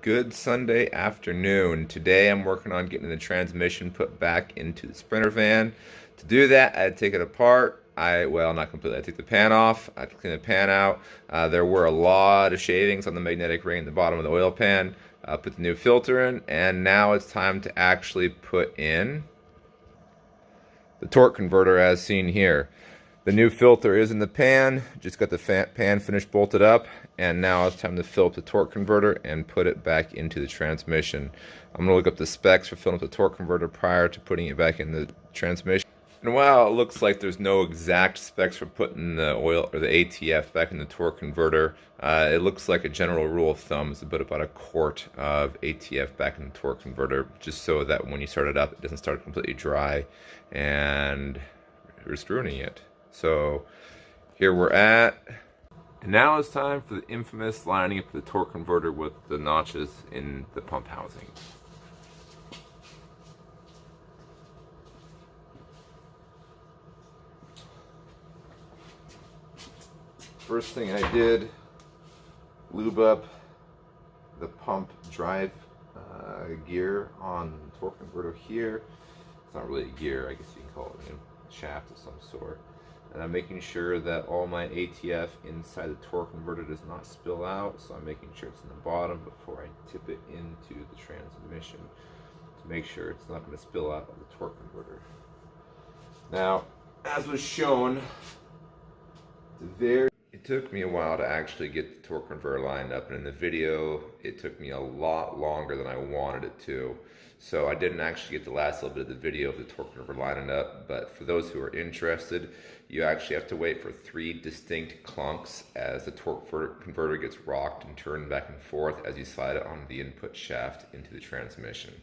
Good Sunday afternoon. Today I'm working on getting the transmission put back into the Sprinter van. To do that, I had to take it apart. Well, not completely. I took the pan off. I had to clean the pan out. There were a lot of shavings on the magnetic ring at the bottom of the oil pan. Put the new filter in, and now it's time to actually put in the torque converter as seen here. The new filter is in the pan, just got the pan finished bolted up, and now it's time to fill up the torque converter and put it back into the transmission. I'm going to look up the specs for filling up the torque converter prior to putting it back in the transmission. And while it looks like there's no exact specs for putting the oil or the ATF back in the torque converter, it looks like a general rule of thumb is to put about a quart of ATF back in the torque converter, just so that when you start it up, it doesn't start completely dry and risk ruining it. So here we're at, and now it's time for the infamous lining up the torque converter with the notches in the pump housing. First thing I did, lube up the pump drive gear on the torque converter here. It's not really a gear, I guess you can call it a shaft of some sort. And I'm making sure that all my ATF inside the torque converter does not spill out, so I'm making sure it's in the bottom before I tip it into the transmission to make sure it's not going to spill out of the torque converter. Now, as was shown, it took me a while to actually get the torque converter lined up, and in the video it took me a lot longer than I wanted it to. So I didn't actually get the last little bit of the video of the torque converter lining up, but for those who are interested, you actually have to wait for 3 distinct clunks as the torque converter gets rocked and turned back and forth as you slide it on the input shaft into the transmission.